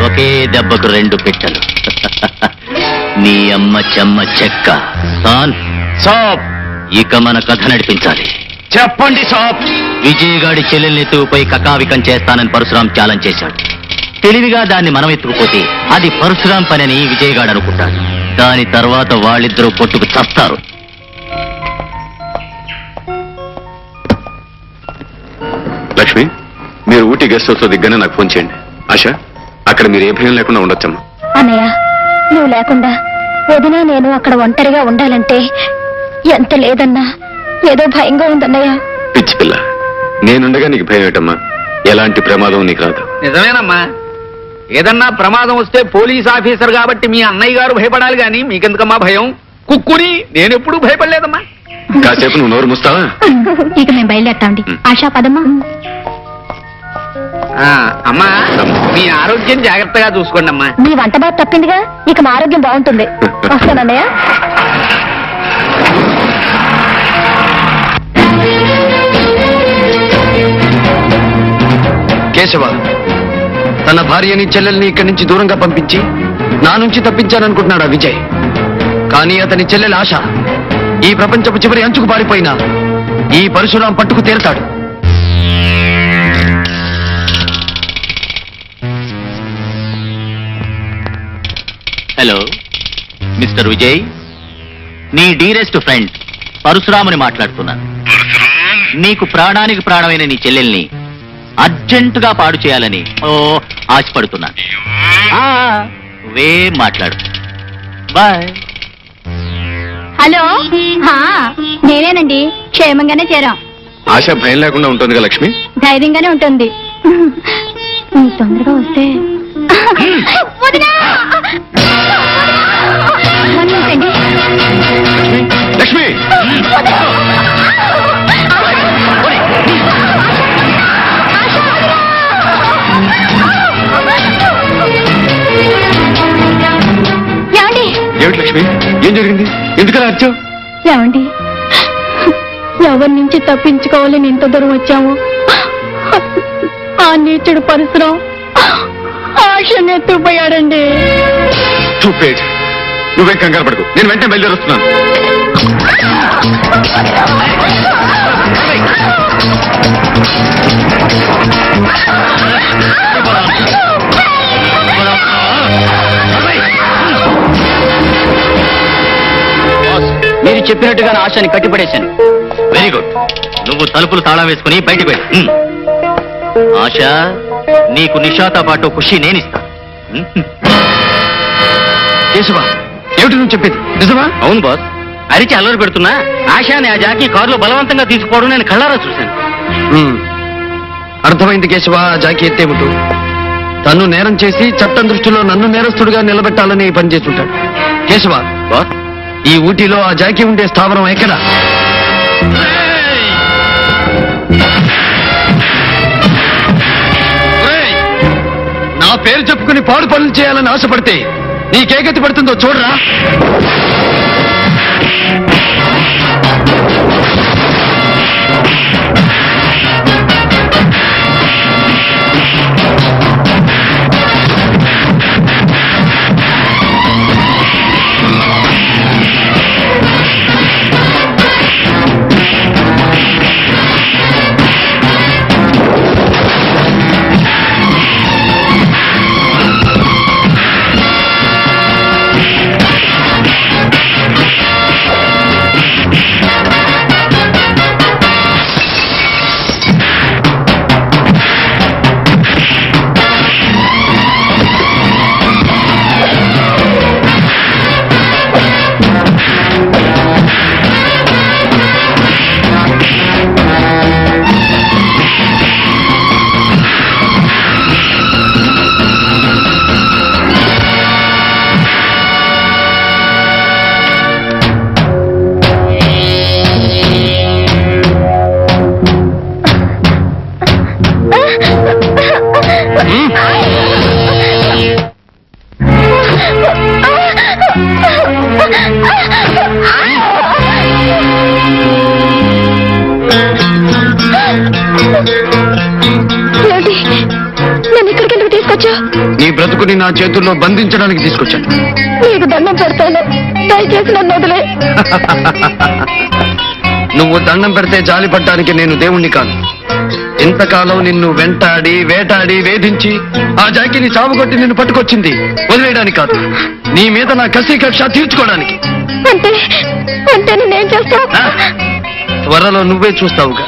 ఒకే దెబ్బకు రెండు పిట్టలు. నీ అమ్మ చెమ్మ చెక్క. సాబ్, ఇక మన కథ నడిపించాలి. చెప్పండి సాబ్. విజయగాడి చెల్లెల్ని ఎత్తుకుపోయి కకావికం చేస్తానని పరశురాం ఛాలెంజ్ చేశాడు. తెలివిగా దాన్ని మనం ఎత్తుకుపోతే అది పరశురాం పనని విజయగాడు అనుకుంటాడు. దాని తర్వాత వాళ్ళిద్దరూ కొట్టుకు చస్తారు. లక్ష్మి, మీరు ఊటీ గెస్ట్ హౌస్ లో దిగ్గానే నాకు ఫోన్ చేయండి. ఆశ, అక్కడ మీరు ఏ భయం లేకుండా ఉండొచ్చమ్మా. అన్నయ్య, నువ్వు లేకుండా వదినా నేను అక్కడ ఒంటరిగా ఉండాలంటే ఎంత లేదన్నా ఏదో భయంగా ఉందన్నయ్య. పిచ్చి పిల్ల, నేనుండగా నీకు భయం ఏంటమ్మా? ఎలాంటి ప్రమాదం నీకు రాదు. నిజమేనమ్మా. ఏదన్నా ప్రమాదం వస్తే పోలీస్ ఆఫీసర్ కాబట్టి మీ అన్నయ్య గారు భయపడాలి గాని మీకెందుకమ్మా భయం? కుక్కుని నేనెప్పుడు భయపడలేదమ్మా. కాసేపు నువ్వు నోరు మూస్తావా? ఇక మేము బయలుదేరతాండి. ఆశా పదమ్మా. అమ్మా, మీ ఆరోగ్యం జాగ్రత్తగా చూసుకోండి అమ్మా. మీ వంట బాగా తప్పిందిగా, ఇక మా ఆరోగ్యం బాగుంటుంది. వస్తానన్నయ్య. కేశవ తన భార్యని చెల్లెల్ని ఇక్కడి నుంచి దూరంగా పంపించి నా నుంచి తప్పించాననుకుంటున్నాడు ఆ విజయ్. కానీ అతని చెల్లెలు ఆశ ఈ ప్రపంచపు చివరి అంచుకు పారిపోయినా ఈ పరశురాం పట్టుకు తీరతాడు. హలో మిస్టర్ విజయ్, నీ డీరెస్ట్ ఫ్రెండ్ పరశురాముని మాట్లాడుతున్నాను. నీకు ప్రాణానికి ప్రాణమైన నీ చెల్లెల్ని అర్జెంటుగా పాడు చేయాలని ఆశపడుతున్నాను. మాట్లాడు. బాయ్. హలో, నేనేనండి. క్షేమంగానే చేరాం. ఆశ భయం లేకుండా ఉంటుందిగా లక్ష్మి? ధైర్యంగానే ఉంటుంది. తొందరగా వస్తే లక్ష్మి, ఏమిటి లక్ష్మి, ఏం జరిగింది? ఎందుకలా వచ్చావు? ఏమండి, ఎవరి నుంచి తప్పించుకోవాలని ఇంత దూరం వచ్చాము. ఆ నీచుడు పరశురాం ఆశని ఎత్తుపోయాడండి. నువ్వేం కంగారు పడకు, నేను వెంటనే బయలుదేరుస్తున్నాను. మీరు చెప్పినట్టుగా ఆశని కట్టిపడేశాను. Very good. నువ్వు తలుపులు తాళం వేసుకుని బయటికి వెళ్ళి. ఆశ, నీకు నిషాతో పాటు ఖుషి నేనిస్తా. కేశవ, ఏమిటి నువ్వు చెప్పేది నిజమా? అవును బాస్. అరిచి అల్లరి పెడుతున్నా ఆశాని ఆ జాకీ కారులో బలవంతంగా తీసుకుపోవడం నేను కళ్ళారా చూశాను. అర్థమైంది కేశవ. ఆ జాకీ ఎత్తేమిటూ తను నేరం చేసి చట్టం దృష్టిలో నన్ను నేరస్తుడిగా నిలబెట్టాలని పనిచేస్తుంటాడు. కేశవ, బాస్, ఈ ఊటీలో ఆ జాకీ ఉండే స్థావరం ఎక్కడ? నా పేరు చెప్పుకుని పాడు పనులు చేయాలని ఆశపడితే నీకే గతి పడుతుందో చూడరా. తీసుకొచ్చా? నీ బ్రతుకుని నా చేతుల్లో బంధించడానికి తీసుకొచ్చాను. నీకు దండం పెడతాను, దయచేసి నన్ను వదిలే. నువ్వు దండం పెడితే జాలి పడ్డానికి నేను దేవుణ్ణి కాను. ఇంతకాలం నిన్ను వెంటాడి వేటాడి వేధించి ఆ జాకిని చావుకొట్టి నిన్ను పట్టుకొచ్చింది వదిలేయడానికి కాదు, నీ మీద నా కసి కక్ష తీర్చుకోవడానికి. అంటే అంటే నేనేం చేస్తావు? త్వరలో నువ్వే చూస్తావుగా.